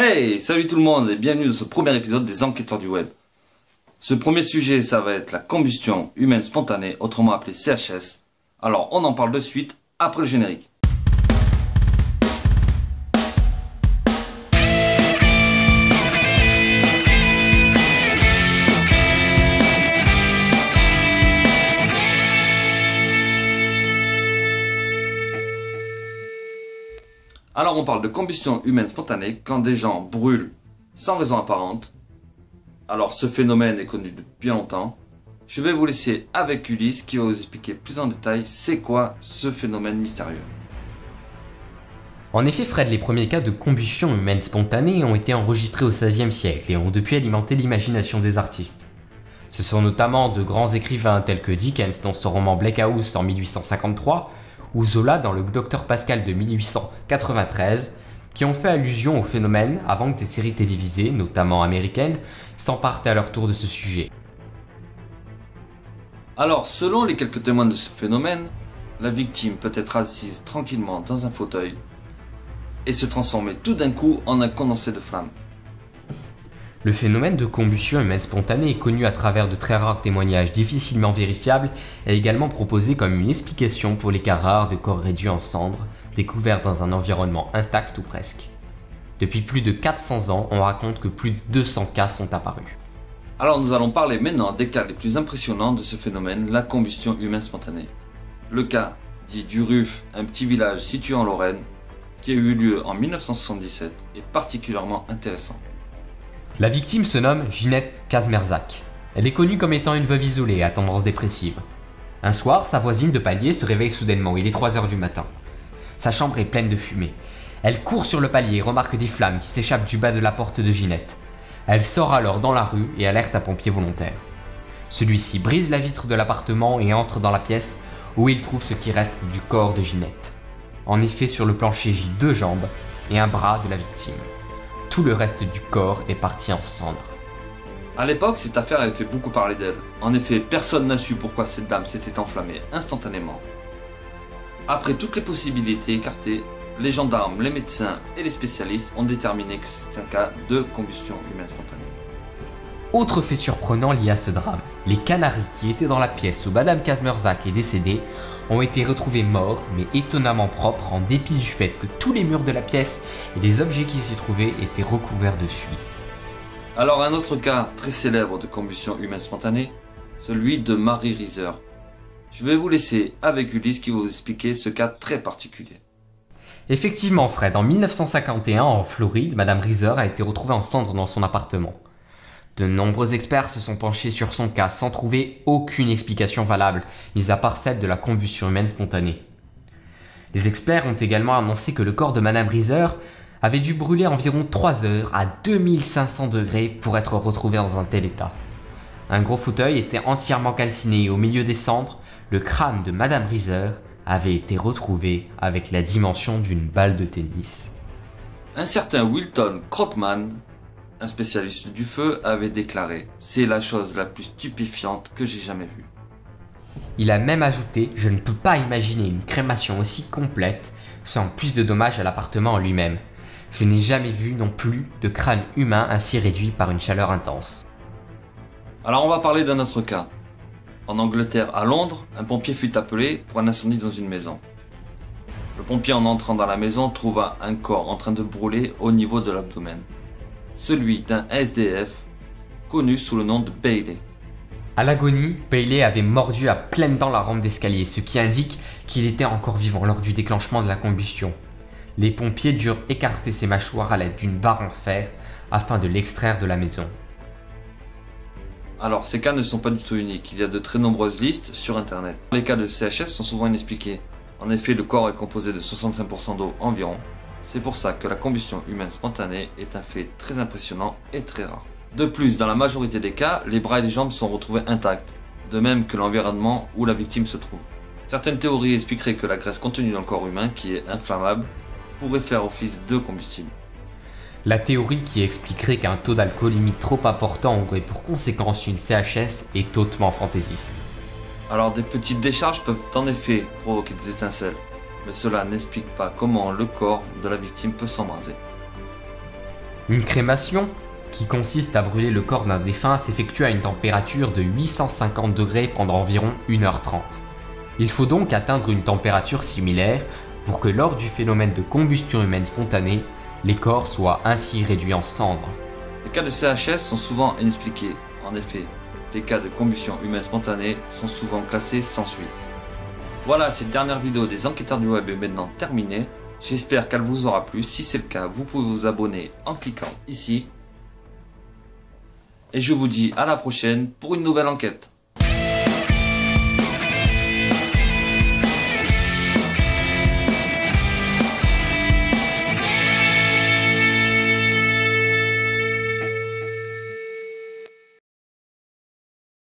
Hey, salut tout le monde et bienvenue dans ce premier épisode des Enquêteurs du Web. Ce premier sujet, ça va être la combustion humaine spontanée, autrement appelée CHS. Alors, on en parle de suite après le générique. Alors on parle de combustion humaine spontanée quand des gens brûlent sans raison apparente. Alors ce phénomène est connu depuis longtemps. Je vais vous laisser avec Ulysse qui va vous expliquer plus en détail c'est quoi ce phénomène mystérieux. En effet Fred, les premiers cas de combustion humaine spontanée ont été enregistrés au XVIe siècle et ont depuis alimenté l'imagination des artistes. Ce sont notamment de grands écrivains tels que Dickens dans son roman Bleak House en 1853, ou Zola dans le Docteur Pascal de 1893, qui ont fait allusion au phénomène avant que des séries télévisées, notamment américaines, s'emparent à leur tour de ce sujet. Alors selon les quelques témoins de ce phénomène, la victime peut être assise tranquillement dans un fauteuil et se transformer tout d'un coup en un condensé de flammes. Le phénomène de combustion humaine spontanée est connu à travers de très rares témoignages difficilement vérifiables et également proposé comme une explication pour les cas rares de corps réduits en cendres, découverts dans un environnement intact ou presque. Depuis plus de 400 ans, on raconte que plus de 200 cas sont apparus. Alors nous allons parler maintenant des cas les plus impressionnants de ce phénomène, la combustion humaine spontanée. Le cas dit du Ruf, un petit village situé en Lorraine, qui a eu lieu en 1977, est particulièrement intéressant. La victime se nomme Ginette Kazmerzak. Elle est connue comme étant une veuve isolée à tendance dépressive. Un soir, sa voisine de palier se réveille soudainement, il est 3 h du matin. Sa chambre est pleine de fumée. Elle court sur le palier et remarque des flammes qui s'échappent du bas de la porte de Ginette. Elle sort alors dans la rue et alerte un pompier volontaire. Celui-ci brise la vitre de l'appartement et entre dans la pièce où il trouve ce qui reste du corps de Ginette. En effet, sur le plancher gît 2 jambes et un bras de la victime. Tout le reste du corps est parti en cendres. À l'époque, cette affaire avait fait beaucoup parler d'elle. En effet, personne n'a su pourquoi cette dame s'était enflammée instantanément. Après toutes les possibilités écartées, les gendarmes, les médecins et les spécialistes ont déterminé que c'était un cas de combustion humaine spontanée. Autre fait surprenant lié à ce drame, les canaris qui étaient dans la pièce où Madame Kazmerzak est décédée ont été retrouvés morts mais étonnamment propres en dépit du fait que tous les murs de la pièce et les objets qui s'y trouvaient étaient recouverts de suie. Alors un autre cas très célèbre de combustion humaine spontanée, celui de Marie Reiser. Je vais vous laisser avec Ulysse qui va vous expliquer ce cas très particulier. Effectivement Fred, en 1951 en Floride, Madame Reiser a été retrouvée en cendres dans son appartement. De nombreux experts se sont penchés sur son cas sans trouver aucune explication valable, mis à part celle de la combustion humaine spontanée. Les experts ont également annoncé que le corps de Madame Reiser avait dû brûler environ 3 heures à 2500 degrés pour être retrouvé dans un tel état. Un gros fauteuil était entièrement calciné et au milieu des cendres, le crâne de Madame Reiser avait été retrouvé avec la dimension d'une balle de tennis. Un certain Wilton Krokman, un spécialiste du feu, avait déclaré « C'est la chose la plus stupéfiante que j'ai jamais vue ». Il a même ajouté « Je ne peux pas imaginer une crémation aussi complète sans plus de dommages à l'appartement en lui-même. Je n'ai jamais vu non plus de crâne humain ainsi réduit par une chaleur intense. » Alors on va parler d'un autre cas. En Angleterre, à Londres, un pompier fut appelé pour un incendie dans une maison. Le pompier, en entrant dans la maison, trouva un corps en train de brûler au niveau de l'abdomen. Celui d'un SDF, connu sous le nom de Bailey. À l'agonie, Bailey avait mordu à pleines dents la rampe d'escalier, ce qui indique qu'il était encore vivant lors du déclenchement de la combustion. Les pompiers durent écarter ses mâchoires à l'aide d'une barre en fer afin de l'extraire de la maison. Alors, ces cas ne sont pas du tout uniques, il y a de très nombreuses listes sur internet. Les cas de CHS sont souvent inexpliqués. En effet, le corps est composé de 65% d'eau environ. C'est pour ça que la combustion humaine spontanée est un fait très impressionnant et très rare. De plus, dans la majorité des cas, les bras et les jambes sont retrouvés intacts, de même que l'environnement où la victime se trouve. Certaines théories expliqueraient que la graisse contenue dans le corps humain, qui est inflammable, pourrait faire office de combustible. La théorie qui expliquerait qu'un taux d'alcoolémie trop important aurait pour conséquence une CHS est hautement fantaisiste. Alors des petites décharges peuvent en effet provoquer des étincelles, mais cela n'explique pas comment le corps de la victime peut s'embraser. Une crémation, qui consiste à brûler le corps d'un défunt, s'effectue à une température de 850 degrés pendant environ 1h30. Il faut donc atteindre une température similaire pour que lors du phénomène de combustion humaine spontanée, les corps soient ainsi réduits en cendres. Les cas de CHS sont souvent inexpliqués. En effet, les cas de combustion humaine spontanée sont souvent classés sans suite. Voilà, cette dernière vidéo des enquêteurs du web est maintenant terminée. J'espère qu'elle vous aura plu. Si c'est le cas, vous pouvez vous abonner en cliquant ici. Et je vous dis à la prochaine pour une nouvelle enquête.